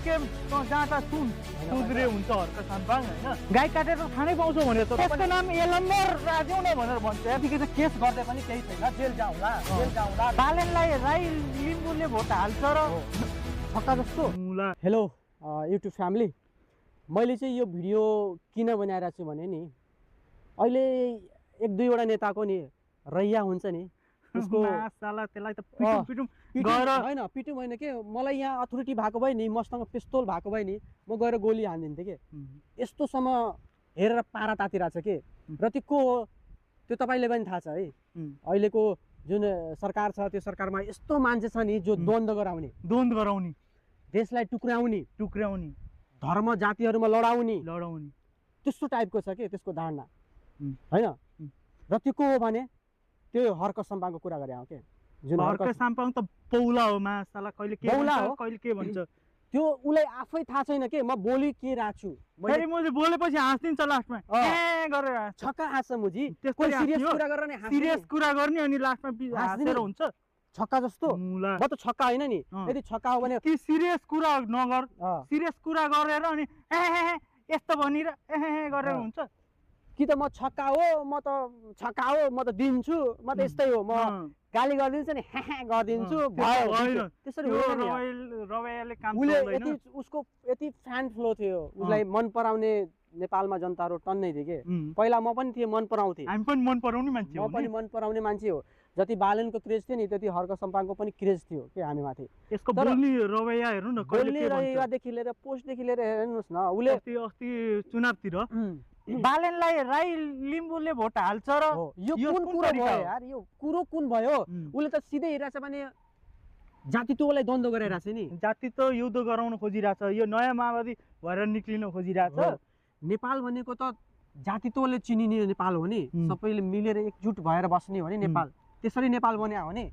के जहाँ त सुध्रे हुन्छ हर्क साम्पाङ होइन गाई काटेर खानै पाउँछौ भने त त्यसको नाम एलम्बर राख्यौ न भनेर भन्छ यतिकै त केस गर्दै पनि केही छैन जेल जाउँला बालेनलाई राई लिम्बूले भोट हाल्छ र छक्का जस्तो हेलो युट्युब फ्यामिली मैले चाहिँ यो भिडियो किन बनाइरहेको छु भने नि अहिले एक दुईवटा नेताको नि रैया हुन्छ नि उसको त्यसलाई त पिटुम होइन पिटुम होइन के मलाई यहाँ अथोरिटी भएको भए नि मसँग पिस्तोल भएको भए नि म गएर गोली हानिदिन्थेँ कि यस्तोसम्म हेरेर पारा तातिरहेको छ कि र त्यो को हो त्यो तपाईँले पनि थाहा छ है अहिलेको जुन सरकार छ त्यो सरकारमा यस्तो मान्छे छ नि जो द्वन्द्व गराउने देशलाई टुक्राउने धर्म जातिहरूमा लडाउने त्यस्तो टाइपको छ कि त्यसको धारणा होइन र त्यो को हो भने त्यो हर्क साम्पाङको कुरा गरे के जुन हर्क साम्पाङ त पौला हो मासाला कहिले के भन्छ त्यो उसलाई आफै थाहा छैन के म बोली के राख्छु मैले बोलेपछि हाँस्दिन्छ लास्टमा गरेर छक्का हाँस्छ मुजी कोही सिरियस कुरा गर्ने अनि लास्टमा हाँसेर हुन्छ छक्का जस्तो म त छक्का होइन नि यदि छक्का हो भने कि सिरियस कुरा नगर सिरियस कुरा गरेर अनि यस्तो भनिर गरेर हुन्छ कि त म छक्का हो म त दिन्छु म त यस्तै हो म गाली गरिदिन्छु नि गरिदिन्छु भयो त्यसरी उसको यति फ्यान फ्लो थियो उसलाई मन पराउने नेपालमा जनताहरू टन्नै थियो के पहिला म पनि थिएँ मन पराउँथे हामी पनि मन पराउने मान्छे हो जति बालनको क्रेज थियो नि त्यति हर्क साम्पाङको पनि क्रेज थियो के हामीमाथि यसको बोल्ने रवैया हेर्नु न बोल्ने रवैयादेखि लिएर पोस्टदेखि लिएर हेर्नुहोस् न उसले अस्ति चुनावतिर बालेनलाई राई लिम्बूले भोट हाल्छ र यो कुन कुरो भयो यार यो कुरो कुन भयो उसले त सिधै हेरिरहेछ भने जातित्वलाई द्वन्द्व गरिरहेछ नि जातित्व युद्ध गराउन खोजिरहेछ यो नयाँ माओवादी भएर निक्लिन खोजिरहेछ नेपाल भनेको त जातित्वले चिनिने नेपाल हो नि सबैले मिलेर एकजुट भएर बस्ने हो नि नेपाल त्यसरी नेपाल बन्या हो नि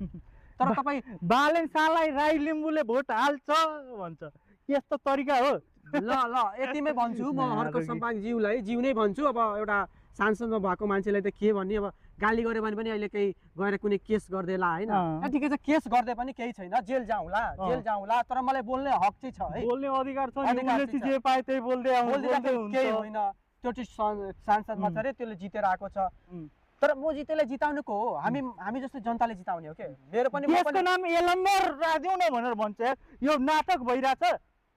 तर तपाईँ बालेन सालाई राई लिम्बूले भोट हाल्छ भन्छ यस्तो तरिका हो ल यतिमै भन्छु म हर्क साम्पाङ ज्यू नै भन्छु अब एउटा सांसदमा भएको मान्छेलाई त के भन्ने अब गाली गर्यो भने पनि अहिले केही गएर कुनै केस गरिदेला होइन ठिकै छ केस गर्दै पनि केही छैन जेल जाउँला तर मलाई बोल्ने हक चाहिँ छ है बोल्ने अधिकार छ जे पाए त्यही बोल्दै केही होइन त्यो चाहिँ सांसदमा छ रे त्यसले जितेर आएको छ तर म जितेलाई जिताउनुको हो हामी जस्तो जनताले जिताउने हो के मेरो पनि यसको नाम एलम्बर राख्दिउँ न भनेर भन्छ यो नाटक भइरहेछ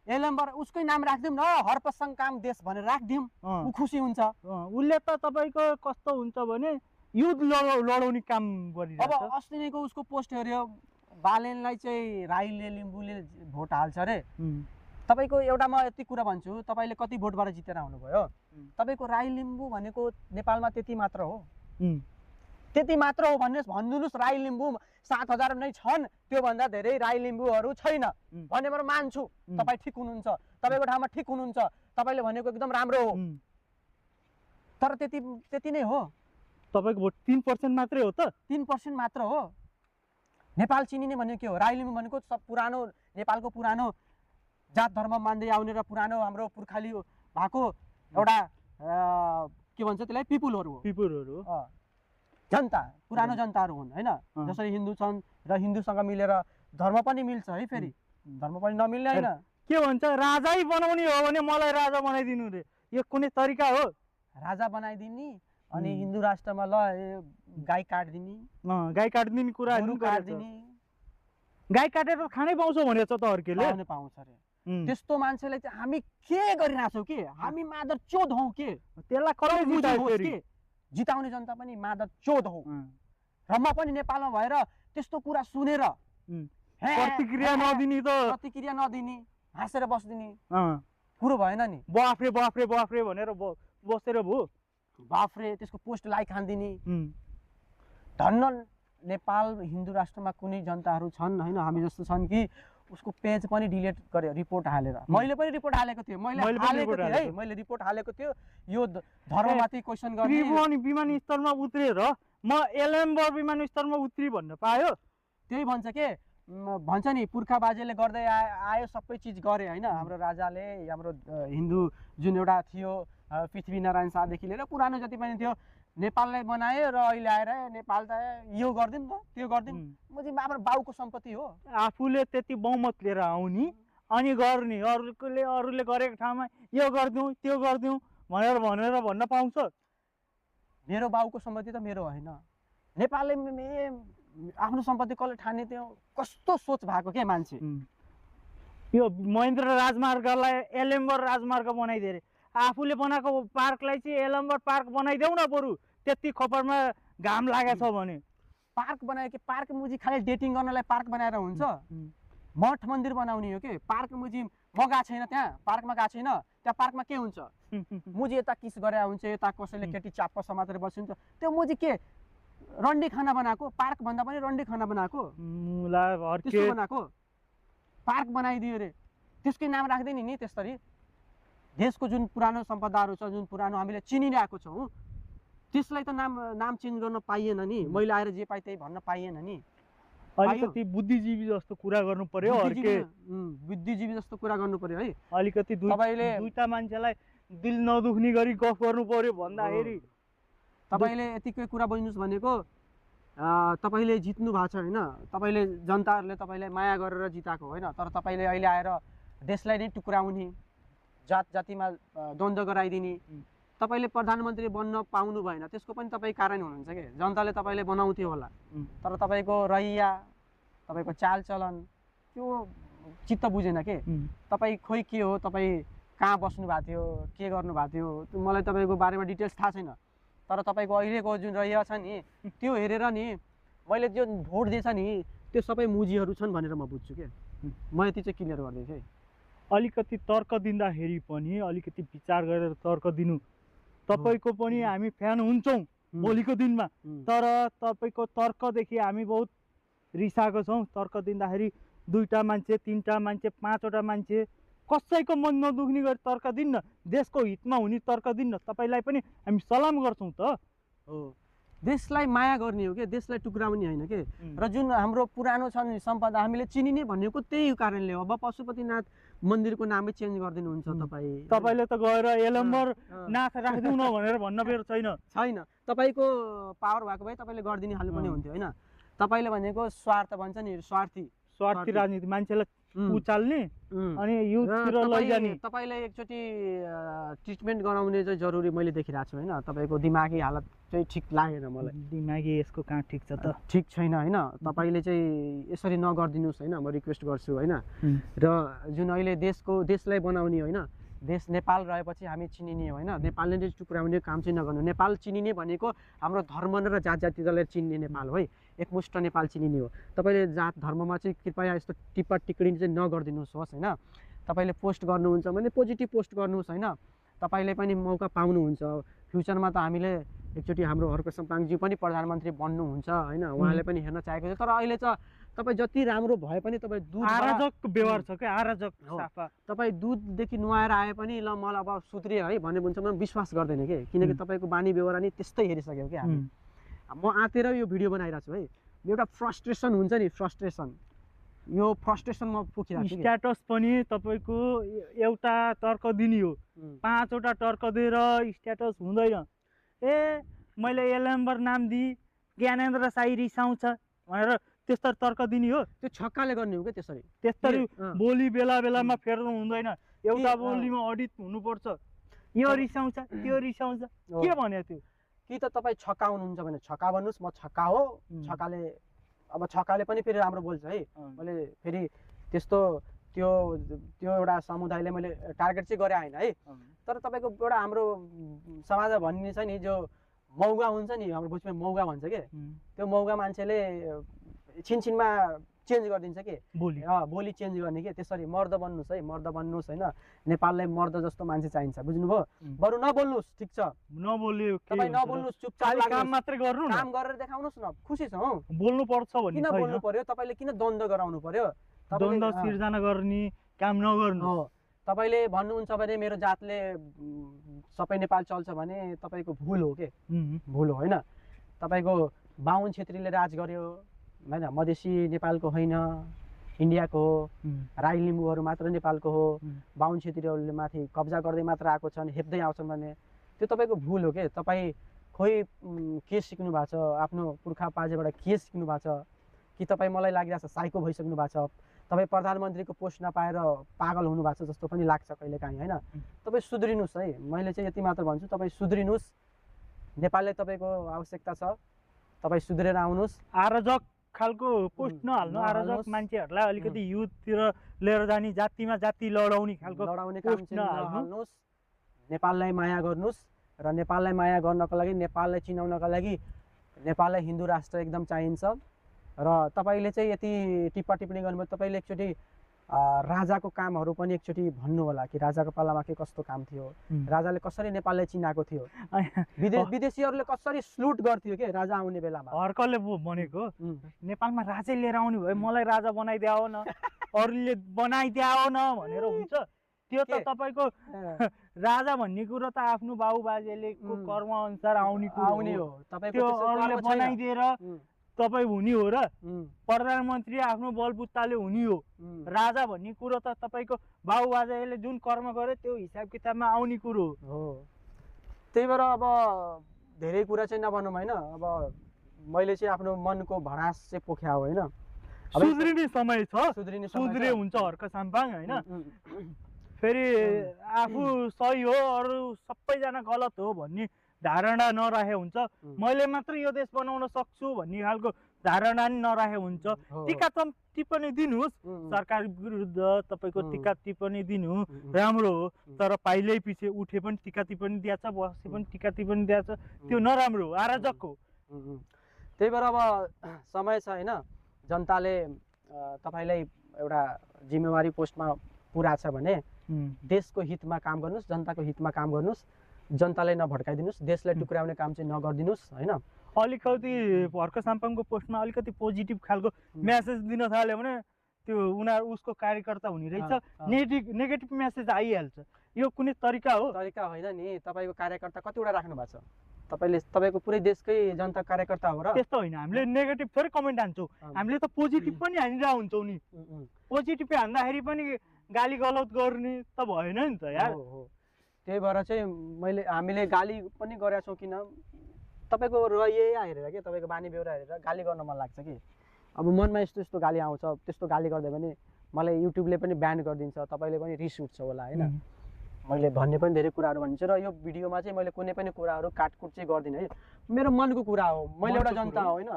एलम्बर उसकै नाम राखिदिउँ न हर्पसङ काम देश भनेर राखिदिउँ ऊ खुसी हुन्छ उसले त तपाईँको कस्तो हुन्छ भने युद्ध लडाउने काम गरिरहेछ अब अस्ति नैको उसको पोस्ट हेऱ्यो बालेनलाई चाहिँ राईले लिम्बूले भोट हाल्छ अरे तपाईँको एउटा म यति कुरा भन्छु तपाईँले कति भोटबाट जितेर आउनुभयो तपाईँको राई लिम्बू भनेको नेपालमा त्यति मात्र हो भनिदिनुहोस् राई लिम्बू 7,000 नै छन् त्योभन्दा धेरै राई लिम्बूहरू छैन भने म मान्छु तपाईँ ठिक हुनुहुन्छ तपाईँको ठाउँमा ठिक हुनुहुन्छ तपाईँले भनेको एकदम राम्रो हो तर त्यति नै हो तपाईँको भोट 3% मात्रै हो त 3% मात्र हो नेपाल चिनिने भनेको के हो राई लिम्बू भनेको सब पुरानो नेपालको पुरानो जात धर्म मान्दै आउने र पुरानो हाम्रो पुर्खाली भएको एउटा के भन्छ त्यसलाई पिपुलहरू हो जनता पुरानो जनताहरू हुन् होइन जसरी हिन्दू छन् र हिन्दूसँग मिलेर धर्म पनि मिल्छ है फेरि धर्म पनि नमिल्ने होइन के भन्छ राजै बनाउने हो भने मलाई राजा बनाइदिनु रे यो कुनै तरिका हो राजा बनाइदिने अनि हिन्दू राष्ट्रमा ल गाई काट्दिने कुराहरू काट्दिने गाई काटेर खानै पाउँछौ भनेछ त अर्केले पाउँछ रे त्यस्तो मान्छेलाई चाहिँ हामी के गरिरहेछौँ कि हामी मादर चोद हौ के त्यसलाई कसले जिताउने जनता पनि मादर चोद हौ र म पनि नेपालमा भएर त्यस्तो कुरा सुनेर प्रतिक्रिया नदिने हाँसेर बस्दिने कुरो भएन नि बाफ्रे भनेर बसेर भयो बाफ्रे त्यसको पोस्ट लाइक हान्दिने धन्न नेपाल हिन्दू राष्ट्रमा कुनै जनताहरू छन् होइन हामी जस्तो छन् कि उसको पेज पनि डिलिट गर्यो रिपोर्ट हालेर मैले पनि रिपोर्ट हालेको थिएँ मैले रिपोर्ट हालेको थियो यो धर्ममाथि क्वेसन गर्ने विमानस्थलमा उत्रेर म एलम्बर विमानस्थलमा उत्रि भन्न पायो त्यही भन्छ के भन्छ नि पुर्खा बाजेले गर्दै आयो सबै चिज गरे होइन हाम्रो राजाले हाम्रो हिन्दू जुन एउटा थियो पृथ्वीनारायण शाहदेखि लिएर पुरानो जति पनि थियो नेपाललाई बनायो र अहिले आएर नेपाल त यो गर्दिन् त त्यो गर्दिन् म चाहिँ हाम्रो बाउको सम्पत्ति हो आफूले त्यति बहुमत लिएर आउने अनि गर्ने अरूले गरेको ठाउँमा यो गरिदिउँ त्यो गरिदिउँ भनेर भन्न पाउँछ? मेरो बाउको सम्पत्ति त मेरो होइन, नेपालले आफ्नो सम्पत्ति कसले ठान्ने, त्यो कस्तो सोच भएको के मान्छे। यो महेन्द्र राजमार्गलाई एलम्बर राजमार्ग बनाइदिए अरे, आफूले बनाएको पार्कलाई चाहिँ एलम्बर पार्क बनाइदेऊ न बरु, त्यति खपरमा घाम लागेको छ भने। पार्क बनायो कि पार्क मुजी खालि डेटिङ गर्नलाई पार्क बनाएर हुन्छ? मठ मन्दिर बनाउने हो कि पार्क मुजी? म गएको छैन त्यहाँ, पार्कमा गएको छैन, त्यहाँ पार्कमा के हुन्छ? मुजी यता किस गरे हुन्छ, यता कसैले केटी चाप्प समातेर बसिन्छ, त्यो मुजी के रन्डी खाना बनाएको? पार्क भन्दा पनि रन्डी खाना बनाएको बनाएको पार्क बनाइदियो अरे, त्यसकै नाम राख्दैन नि त्यसरी। देशको जुन पुरानो सम्पदाहरू छ, जुन पुरानो हामीले चिनिरहेको छौँ, त्यसलाई त नाम चेन्ज गर्न पाइएन नि। मैले आएर जे पाएँ त्यही भन्न पाइएन नि। अलिकति बुद्धिजीवी जस्तो कुरा गर्नु पर्यो, बुद्धिजीवी जस्तो कुरा गर्नु पर्यो है। अलिकति दुईटा मान्छेलाई दिल नदुख्ने गरी गफ गर्नु पर्यो भन्दाखेरि तपाईँले यतिकै कुरा बुझ्नुहोस् भनेको, तपाईँले जित्नु भएको छ होइन, तपाईँले जनताहरूले तपाईँलाई माया गरेर जिताएको होइन, तर तपाईँले अहिले आएर देशलाई नै टुक्राउने, जात जातिमा द्वन्द्व गराइदिने, तपाईँले प्रधानमन्त्री बन्न पाउनु भएन, त्यसको पनि तपाईँ कारण हुनुहुन्छ कि जनताले तपाईँले बनाउँथ्यो होला, तर तपाईँको रैया, तपाईँको चालचलन त्यो चित्त बुझेन के। तपाईँ खोइ के हो, तपाईँ कहाँ बस्नु भएको थियो, के गर्नु भएको थियो, मलाई तपाईँको बारेमा डिटेल्स थाहा छैन, तर तपाईँको अहिलेको जुन रैया छ नि त्यो हेरेर नि मैले जो भोट दिएछ नि त्यो सबै मुजीहरू छन् भनेर म बुझ्छु के। म यति चाहिँ क्लियर गर्दैछु है। अलिकति तर्क दिँदाखेरि पनि अलिकति विचार गरेर तर्क दिनु। तपाईँको पनि हामी फ्यान हुन्छौँ भोलिको दिनमा, तर तपाईँको तर्कदेखि हामी बहुत रिसाएको छौँ। तर्क दिँदाखेरि दुईटा मान्छे, तीनटा मान्छे, पाँचवटा मान्छे, कसैको मन नदुख्ने गरी तर्क दिन्न, देशको हितमा हुने तर्क दिन्न। तपाईँलाई पनि हामी सलाम गर्छौँ त। हो, देशलाई माया गर्ने हो कि, देशलाई टुक्राउने होइन के। र जुन हाम्रो पुरानो छ नि सम्पदा हामीले चिनिने भनेको त्यही कारणले हो। अब पशुपतिनाथ मन्दिरको नामै चेन्ज गरिदिनुहुन्छ तपाईँले त गएर एलम्बर नाथ राखिदिउँ न भनेर भन्न बेर छैन। तपाईँको पावर भएको भए तपाईँले गरिदिने खाले पनि हुन्थ्यो होइन। तपाईँले भनेको स्वार्थ भन्छ नि, स्वार्थी राजनीति, मान्छेलाई उचाल्ने अनि युथतिर लैजाने। तपाईँलाई एकचोटि ट्रिटमेन्ट गराउने चाहिँ जरुरी मैले देखिरहेको छु होइन। तपाईँको दिमागी हालत चाहिँ ठिक लागेन मलाई। दिमागी यसको कहाँ ठिक छ त? ठिक छैन होइन। तपाईँले चाहिँ यसरी नगरिदिनुहोस् होइन, म रिक्वेस्ट गर्छु होइन। र जुन अहिले देशलाई बनाउने होइन, देश नेपाल रहेपछि हामी चिनिने होइन, नेपालले चाहिँ टुक्राउने काम चाहिँ नगर्नु। नेपाल चिनिने भनेको हाम्रो धर्म र जात जातिलाई चिन्ने नेपाल हो है, एकमुष्ट नेपाल चिनिने हो। तपाईँले जात धर्ममा चाहिँ कृपया यस्तो टिप्पा टिप्पणी चाहिँ नगरिदिनुहोस् होस् होइन। तपाईँले पोस्ट गर्नुहुन्छ भने पोजिटिभ पोस्ट गर्नुहोस् होइन, तपाईँले पनि मौका पाउनुहुन्छ। फ्युचरमा त हामीले एकचोटि हाम्रो हरप्रसाद पाङजी पनि प्रधानमन्त्री बन्नुहुन्छ होइन, उहाँले पनि हेर्न चाहेको छ। तर अहिले चाहिँ तपाईँ जति राम्रो भए पनि तपाईँ दुध आराजक व्यवहार छ क्या, आराजक साफा। तपाईँ दुधदेखि नुहाएर आए पनि ल मलाई अब सुध्रियो है भन्ने हुन्छ भने विश्वास गर्दैन कि, किनकि तपाईँको बानी व्यवहार नि त्यस्तै हेरिसक्यो क्या हामी। म आँतेर यो भिडियो बनाइरहेको छु है। एउटा फ्रस्ट्रेसन हुन्छ नि, यो फ्रस्ट्रेसन म पोखिरहेको छु। स्ट्याटस पनि तपाईँको एउटा तर्क दिने हो, पाँचवटा तर्क दिएर स्ट्याटस हुँदैन। ए मैले एलम्बर नाम दिएँ, ज्ञानेन्द्र साई रिसाउँछ भनेर त्यस्तो तर्क दिने हो? त्यो छक्काले गर्ने हो क्या त्यसरी। त्यसरी बोली बेला बेलामा फेर्नु हुँदैन, एउटा बोलीमा अडिट हुनुपर्छ। यो रिसाउँछ, त्यो रिसाउँछ, के भन्यो त्यो? कि त तपाईँ छक्काउनुहुन्छ भने छक्का भन्नुहोस्, म छक्का हो। छक्काले पनि फेरि राम्रो बोल्छ है। मैले फेरि त्यस्तो त्यो एउटा समुदायले मैले टार्गेट चाहिँ गरेँ होइन है। तर तपाईँको एउटा हाम्रो समाजमा भन्ने छ नि, जो मौगा हुन्छ नि, हाम्रो भोजपुरमा मौगा भन्छ के, त्यो मौगा मान्छेले छिनछिनमा चेन्ज गरिदिन्छ कि बोली चेन्ज गर्ने के। त्यसरी मर्द बन्नुहोस् है, मर्द बन्नुहोस् होइन। नेपाललाई मर्द जस्तो मान्छे चाहिन्छ, बुझ्नुभयो? बरु नबोल्नुहोस्, ठिक छ, तपाईँ नबोल्नुहोस्, चुपचाप काम मात्रै गर्नु, काम गरेर देखाउनुहोस् न, खुसी छौँ। बोल्नु पर्छ भने किन बोल्नु पर्यो? तपाईँले किन द्वन्द्व गराउनु पर्यो? द्वन्द्व सिर्जना गर्ने काम नगर्नु हो। तपाईँले भन्नुहुन्छ भने मेरो जातले सबै नेपाल चल्छ भने तपाईँको भुल हो के, भुल हो होइन। तपाईँको बाहुन छेत्रीले राज गर्यो होइन, मधेसी नेपालको होइन, इन्डियाको हो। राई लिम्बूहरू मात्र नेपालको हो, बाहुन छेत्रीहरूले माथि कब्जा गर्दै मात्र आएको छन्, हेप्दै आउँछन् भने त्यो तपाईँको भुल हो के। तपाईँ खोइ के सिक्नु भएको छ, आफ्नो पुर्खा पाजेबाट के सिक्नु भएको छ, कि तपाईँ मलाई लागिरहेको छ साइको भइसक्नु भएको छ। तपाईँ प्रधानमन्त्रीको पोस्ट नपाएर पागल हुनुभएको छ जस्तो पनि लाग्छ कहिलेकाहीँ होइन। तपाईँ सुध्रिनुहोस् है, मैले चाहिँ यति मात्र भन्छु, तपाईँ सुध्रिनुहोस्। नेपालले तपाईँको आवश्यकता छ, तपाईँ सुध्रेर आउनुहोस्। आरोजक खालको पोस्ट नहाल्नु, आरोजक मान्छेहरूलाई अलिकति युथतिर लिएर जाने, जातिमा जाति लडाउने खालको लडाउने काम चाहिँ नहाल्नुहोस्। नेपाललाई माया गर्नुहोस् र नेपाललाई माया गर्नको लागि, नेपाललाई चिनाउनको लागि नेपाललाई हिन्दू राष्ट्र एकदम चाहिन्छ। र तपाईँले चाहिँ यति टिप्पा टिप्पणी गर्नुभयो, तपाईँले एकचोटि राजाको कामहरू पनि एकचोटि भन्नु होला कि राजाको पालामा के कस्तो काम थियो, राजाले कसरी नेपाललाई चिनाएको थियो, विदेशीहरूले कसरी स्लुट गर्थ्यो के राजा आउने बेलामा। हर्कले भनेको नेपालमा राजै लिएर आउने भयो, मलाई राजा बनाइदियो न, अरूले बनाइदियो न भनेर हुन्छ। त्यो त तपाईँको राजा भन्ने कुरो त आफ्नो बाबुबाजेले कर्म अनुसार आउने हो। त्यो अरूले बनाइदिएर तपाईँ हुने हो र प्रधानमन्त्री आफ्नो बलबुत्ताले हुने हो। राजा भन्ने कुरो त तपाईँको बाबुबाजेले जुन कर्म गरे त्यो हिसाब किताबमा आउने कुरो हो। त्यही भएर अब धेरै कुरा चाहिँ नभनौँ होइन। अब मैले चाहिँ आफ्नो मनको भडास चाहिँ पोख्या हो होइन। सुध्रिने समय छ, सुध्रे हुन्छ हर्क साम्पाङ होइन। फेरि आफू सही हो अरू सबैजना गलत हो भन्ने धारणा नराखे हुन्छ। मैले मात्र यो देश बनाउन सक्छु भन्ने खालको धारणा नि नराखे हुन्छ। टिका टिप्पणी दिनुहोस्, सरकार विरुद्ध तपाईँको टिका टिप्पणी दिनु राम्रो हो, तर पाइलै पछि उठे पनि टिका टिप्पणी दिएछ, बसे पनि टिका टिप्पणी दिएछ, त्यो नराम्रो हो, आराजक हो। त्यही भएर अब समय छ होइन। जनताले तपाईँलाई एउटा जिम्मेवारी पोस्टमा पुरा छ भने देशको हितमा काम गर्नुहोस्, जनताको हितमा काम गर्नुहोस्, जनतालाई नभड्काइदिनुहोस्, देशलाई टुक्राउने काम चाहिँ नगरिदिनुहोस् होइन। अलिकति हर्क साम्पाङको पोस्टमा अलिकति पोजिटिभ खालको मेसेज दिन थाल्यो भने त्यो उनीहरू उसको कार्यकर्ता हुने रहेछ, नेगेटिभ मेसेज आइहाल्छ। यो कुनै तरिका हो? तरिका होइन नि। तपाईँको कार्यकर्ता कतिवटा राख्नु भएको छ? तपाईँले तपाईँको पुरै देशकै जनता कार्यकर्ता हो र? त्यस्तो होइन, हामीले नेगेटिभ थोरै कमेन्ट हान्छौँ, हामीले त पोजिटिभ पनि हानिरहेको हुन्छौँ नि। पोजिटिभ हान्दाखेरि पनि गाली गलौत गर्ने त भएन नि त यार। त्यही भएर चाहिँ हामीले गाली पनि गरेका छौँ। किन तपाईँको रहिए हेरेर के तपाईँको बानी बेहोरा हेरेर गाली गर्न मन लाग्छ कि। अब मनमा यस्तो यस्तो गाली आउँछ, त्यस्तो गाली गरिदियो भने मलाई युट्युबले पनि ब्यान गरिदिन्छ, तपाईँले पनि रिस उठ्छ होला होइन। मैले भन्ने पनि धेरै कुराहरू भनिन्छ र यो भिडियोमा चाहिँ मैले कुनै पनि कुराहरू काटकुट चाहिँ गर्दिनँ है। मेरो मनको कुरा हो, मैले एउटा जनता हो होइन।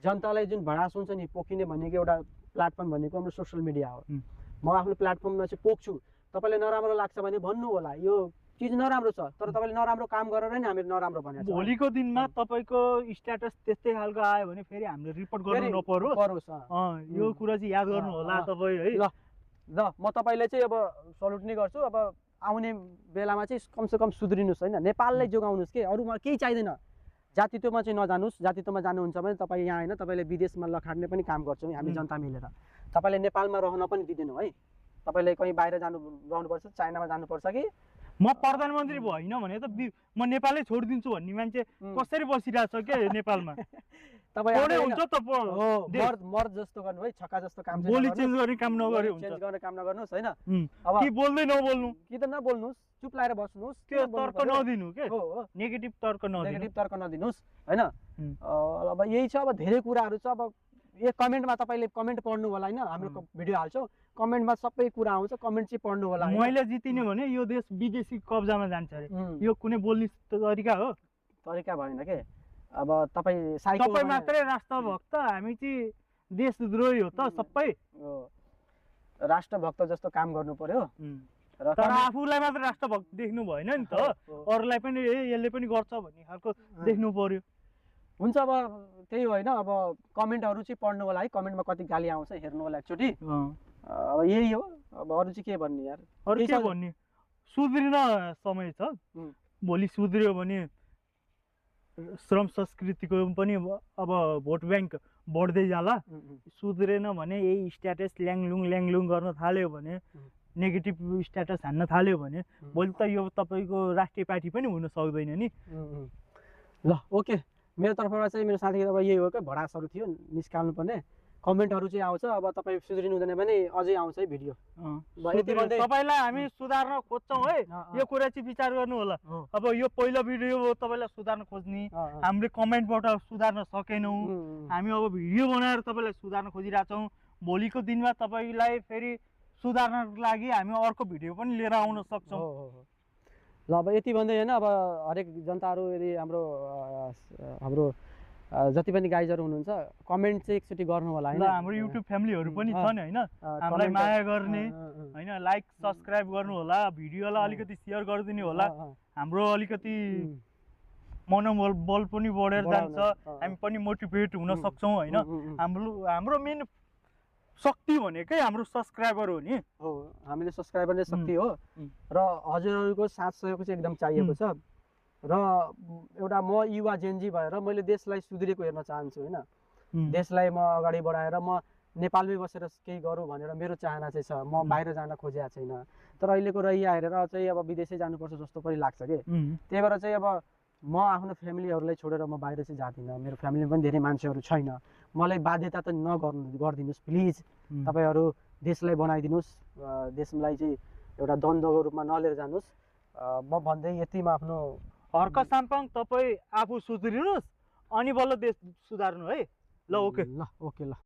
जनतालाई जुन भडास हुन्छ नि पोखिने भनेको एउटा प्लेटफर्म भनेको हाम्रो सोसियल मिडिया हो। म आफ्नो प्लेटफर्ममा चाहिँ पोख्छु। तपाईँले नराम्रो लाग्छ भने भन्नु होला, यो चिज नराम्रो छ, तर तपाईँले नराम्रो काम गरेर नि हामीले नराम्रो भनेको छ। भोलिको दिनमा तपाईँको स्ट्याटस त्यस्तै खालको आयो भने फेरि हामीले रिपोर्ट गर्नु नपरोस्। यो कुरा चाहिँ याद गर्नु होला तपाईँ है। ल म तपाईँलाई चाहिँ अब सल्युट नै गर्छु। अब आउने बेलामा चाहिँ कमसेकम सुध्रिनुहोस् होइन, नेपाललाई जोगाउनुहोस् के, अरूमा केही चाहिँदैन। जातित्वमा चाहिँ नजानुहोस्, जातित्वमा जानुहुन्छ भने तपाईँ यहाँ होइन, तपाईँले विदेशमा लखाड्ने पनि काम गर्छौँ हामी जनता मिलेर। तपाईँले नेपालमा रहन पनि दिँदैनौँ है। तपाईँले कहीँ बाहिर रहनुपर्छ, चाइनामा जानुपर्छ कि म प्रधानमन्त्री भएन भने त म नेपालै छोडिदिन्छु भन्ने मान्छे कसरी बसिरहेको छ के नेपालमा? तपाईँ हुन्छ त मर्द जस्तो गर्नु है, छक्का जस्तो काम बोली चेन्ज गर्ने काम नगरे हुन्छ। चेन्ज गर्ने काम नगर्नुहोस् होइन। अब कि बोल्दै नबोल्नु कि त नबोल्नुहोस्, चुप लाएर बस्नुहोस्, त्यो तर्क नदिनु के, नेगेटिभ तर्क नदिनुहोस् होइन। अब यही छ। अब धेरै कुराहरू छ। अब यो कमेन्टमा तपाईँले कमेन्ट पढ्नु होला होइन, हाम्रो भिडियो हाल्छौँ, कमेन्टमा सबै कुरा आउँछ, कमेन्ट चाहिँ पढ्नु होला। मैले जितिने भने यो देश विदेशी कब्जामा जान्छ अरे, यो कुनै बोल्ने तरिका हो? तरिका भएन के। अब तपाईँ तपाईँ मात्रै राष्ट्रभक्त, हामी चाहिँ देशद्रोही हो त सबै। राष्ट्रभक्त जस्तो काम गर्नु पर्यो, तर आफूलाई मात्र राष्ट्रभक्त देख्नु भएन नि त, अरूलाई पनि यसले पनि गर्छ भन्ने खालको देख्नु पर्यो। हुन्छ अब त्यही होइन। अब कमेन्टहरू चाहिँ पढ्नु होला है, कमेन्टमा कति गाली आउँछ हेर्नु होला एकचोटि। अब यही हो। अब अरू चाहिँ के भन्ने यार, अरू के भन्ने? सुध्रिन समय छ। भोलि सुध्रियो भने श्रम संस्कृतिको पनि अब भोट ब्याङ्क बढ्दै जाला। सुध्रेन भने यही स्ट्याटस ल्याङलुङ गर्न थाल्यो भने, नेगेटिभ स्ट्याटस हान्न थाल्यो भने भोलि त यो तपाईँको राष्ट्रिय पार्टी पनि हुन सक्दैन नि। ल ओके, मेरो तर्फबाट चाहिँ मेरो साथीको अब यही हो क्या, भडासहरू थियो निस्काल्नु पर्ने। कमेन्टहरू चाहिँ आउँछ। अब तपाईँ सुध्रिनु हुँदैन भने अझै आउँछ है भिडियो। तपाईँलाई हामी सुधार्न खोज्छौँ है, यो कुरा चाहिँ विचार गर्नु होला। अब यो पहिलो भिडियो हो तपाईँलाई सुधार्न खोज्ने, हामीले कमेन्टबाट सुधार्न सकेनौँ, हामी अब भिडियो बनाएर तपाईँलाई सुधार्न खोजिरहेछौँ। भोलिको दिनमा तपाईँलाई फेरि सुधार्नको लागि हामी अर्को भिडियो पनि लिएर आउन सक्छौँ। ल अब यति भन्दै होइन, अब हरेक जनताहरू यदि हाम्रो जति पनि गाइजहरू हुनुहुन्छ कमेन्ट चाहिँ एकचोटि गर्नु होला ल हाम्रो युट्युब फ्यामिलीहरू पनि छन् होइन, हामीलाई माया गर्ने होइन, लाइक सब्सक्राइब गर्नु होला, भिडियोलाई अलिकति सेयर गरिदिनु होला। हाम्रो अलिकति मनोबल पनि बढेर जान्छ, हामी पनि मोटिभेट हुन सक्छौँ होइन। हाम्रो मेन शक्ति भनेकै हाम्रो सब्सक्राइबर हो नि। हो, हामीले सब्सक्राइबर नै शक्ति हो र हजुरहरूको साथ सहयोग चाहिँ एकदम चाहिएको छ। र एउटा म युवा जेनजी भएर मैले देशलाई सुध्रेको हेर्न चाहन्छु होइन। देशलाई म अगाडि बढाएर म नेपालमै बसेर केही गरौँ भनेर मेरो चाहना चाहिँ छ। म बाहिर जान खोजेको छैन, तर अहिलेको रैया हेरेर चाहिँ अब विदेशै जानुपर्छ जस्तो पनि लाग्छ कि। त्यही भएर चाहिँ अब म आफ्नो फ्यामिलीहरूलाई छोडेर म बाहिर चाहिँ जाँदिनँ। मेरो फ्यामिलीमा पनि धेरै मान्छेहरू छैन, मलाई बाध्यता त गरिदिनुहोस् प्लिज। तपाईँहरू देशलाई बनाइदिनुहोस्, देशलाई चाहिँ एउटा द्वन्द्वको रूपमा नलिएर जानुहोस्। म भन्दै यतिमा आफ्नो हर्क साम्पाङ तपाईँ आफू सुध्रिनुहोस् अनि बल्ल देश सुधार्नु है। ल ओके ल ओके ल।